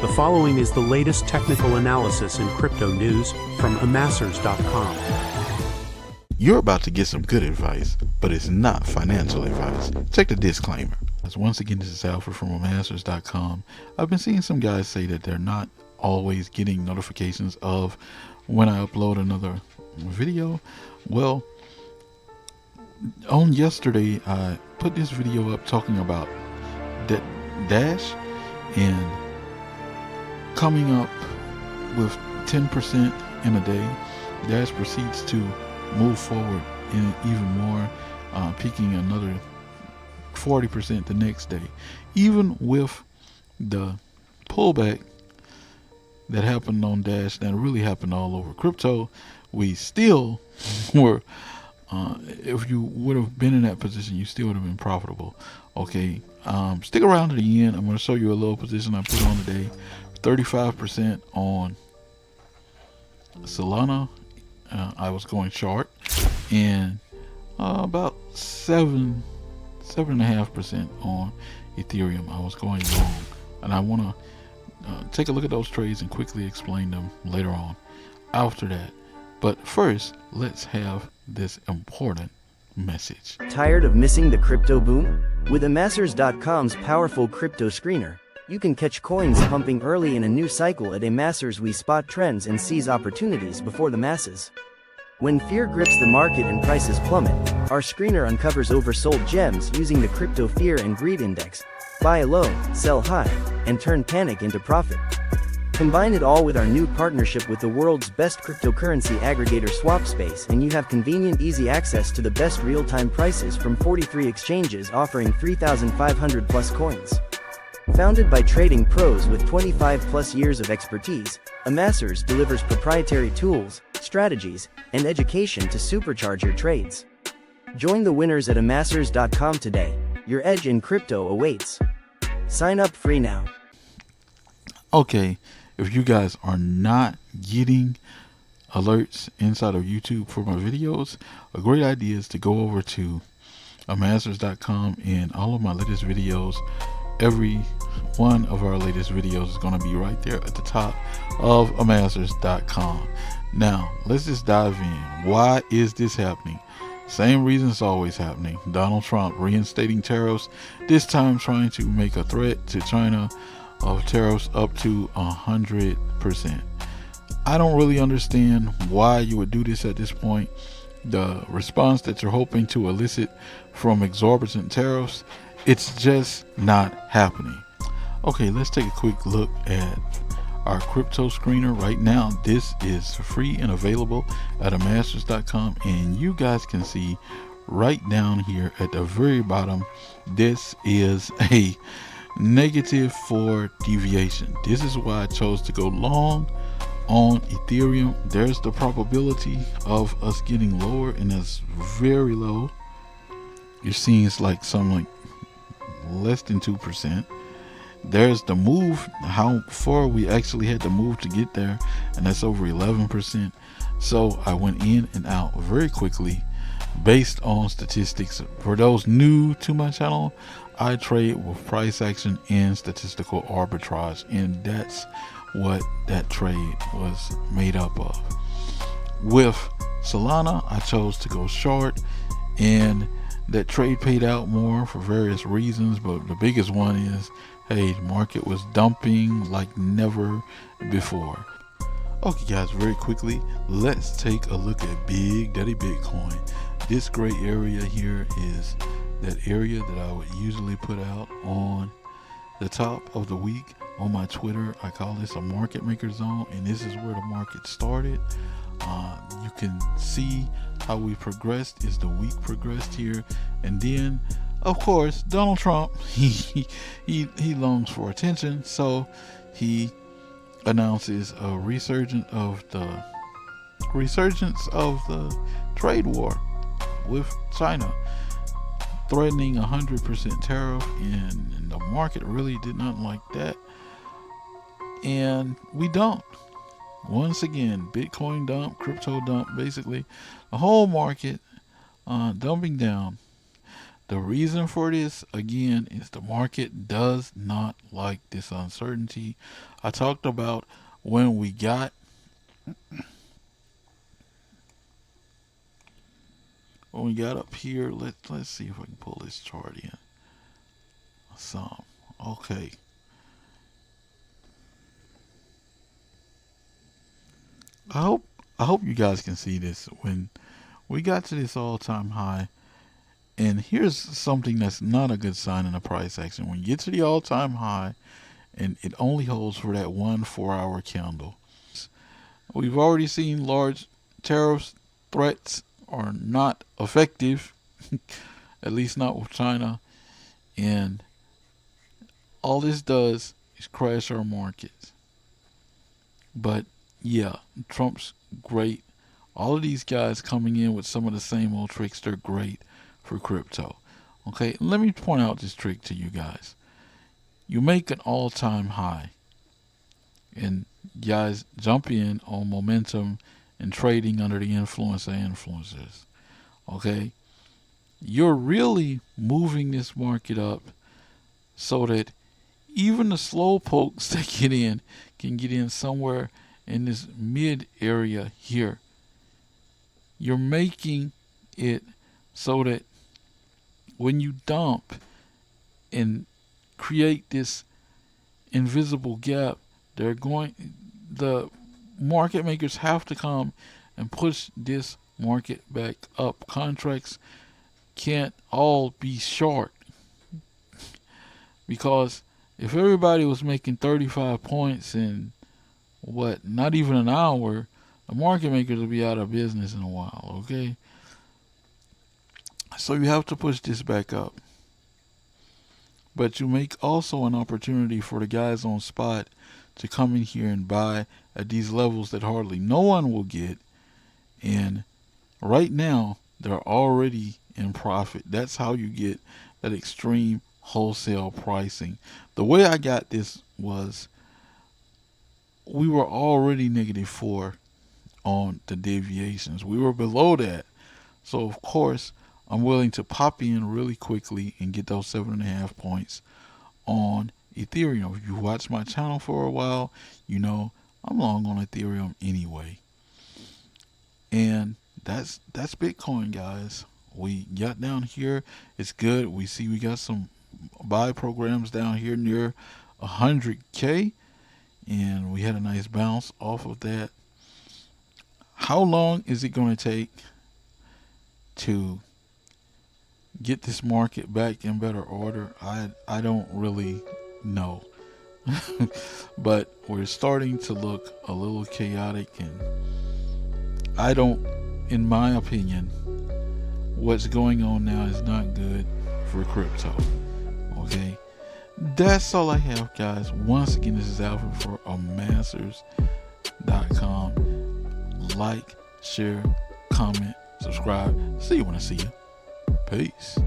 The following is the latest technical analysis in crypto news from Amassers.com. You're about to get some good advice, but it's not financial advice. Check the disclaimer. Once again, this is Alfred from Amassers.com. I've been seeing some guys say that they're not always getting notifications of when I upload another video. Well, on yesterday, I put this video up talking about Dash and coming up with 10% in a day. Dash proceeds to move forward in even more, peaking another 40% the next day. Even with the pullback that happened on Dash, that really happened all over crypto, we still were, if you would have been in that position, you still would have been profitable. Okay, stick around to the end. I'm going to show you a little position I put on today. 35% on Solana. I was going short, and about 7.5% on Ethereum. I was going long, and I want to take a look at those trades and quickly explain them later on after that. But first, let's have this important message. Tired of missing the crypto boom? With Amassers.com's powerful crypto screener, you can catch coins pumping early in a new cycle. At Amassers, we spot trends and seize opportunities before the masses. When fear grips the market and prices plummet, our screener uncovers oversold gems using the Crypto Fear and Greed Index. Buy low, sell high, and turn panic into profit. Combine it all with our new partnership with the world's best cryptocurrency aggregator SwapSpace, and you have convenient, easy access to the best real-time prices from 43 exchanges offering 3,500 plus coins. Founded by trading pros with 25 plus years of expertise, Amassers delivers proprietary tools, strategies, and education to supercharge your trades. Join the winners at Amassers.com today. Your edge in crypto awaits. Sign up free now. Okay, if you guys are not getting alerts inside of YouTube for my videos, a great idea is to go over to Amassers.com, and all of my latest videos, every one of our latest videos is going to be right there at the top of Amassers.com. Now, let's just dive in. Why is this happening? Same reason it's always happening. Donald Trump reinstating tariffs, this time trying to make a threat to China of tariffs up to 100%. I don't really understand why you would do this at this point. The response that you're hoping to elicit from exorbitant tariffs, it's just not happening. Okay, let's take a quick look at our crypto screener right now. This is free and available at Amassers.com, and you guys can see right down here at the very bottom, this is a -4 deviation. This is why I chose to go long on Ethereum. There's the probability of us getting lower, and that's very low. You're seeing it's like something like less than 2%. There's the move, how far we actually had to move to get there, and that's over 11%. So I went in and out very quickly based on statistics. For those new to my channel, I trade with price action and statistical arbitrage, and that's what that trade was made up of. With Solana, I chose to go short, and that trade paid out more for various reasons, but the biggest one is, hey, the market was dumping like never before. Okay guys, very quickly, let's take a look at Big Daddy Bitcoin. This gray area here is that area that I would usually put out on the top of the week on my Twitter. I call this a market maker zone, and this is where the market started. You can see how we progressed as the week progressed here, and then of course Donald Trump he longs for attention, so he announces a resurgence of the trade war with China, threatening 100% tariff, and the market really did not like that, and we dumped. Once again, Bitcoin dump, crypto dump, basically the whole market dumping down. The reason for this, again, is the market does not like this uncertainty. I talked about when we got up here. Let's see if I can pull this chart in. Some. Okay. I hope you guys can see this. When we got to this all-time high, and here's something that's not a good sign in a price action. When you get to the all-time high, and it only holds for that 1 4-hour candle. We've already seen large tariffs threats are not effective, at least not with China, and all this does is crash our markets. But yeah, Trump's great. All of these guys coming in with some of the same old tricks, they're great for crypto. Okay, let me point out this trick to you guys. You make an all-time high, and guys jump in on momentum and trading under the influence of influencers. Okay, you're really moving this market up so that even the slow pokes that get in can get in somewhere in this mid area here. You're making it so that when you dump and create this invisible gap, the market makers have to come and push this market back up. Contracts can't all be short, because if everybody was making 35 points in not even an hour, the market makers will be out of business in a while. Okay, so you have to push this back up. But you make also an opportunity for the guys on spot to come in here and buy at these levels that hardly no one will get. And right now, they're already in profit. That's how you get that extreme wholesale pricing. The way I got this was we were already -4 on the deviations. We were below that. So, of course, I'm willing to pop in really quickly and get those 7.5 points on Ethereum. If you watch my channel for a while, you know I'm long on Ethereum anyway. And that's Bitcoin, guys. We got down here. It's good. We see we got some buy programs down here near 100K. And we had a nice bounce off of that. How long is it going to take to get this market back in better order? I don't really know. But we're starting to look a little chaotic, and in my opinion, what's going on now is not good for crypto. Okay, that's all I have, guys. Once again, this is Alfred for Amassers.com. Like, share, comment, subscribe. See you when I see you. Peace.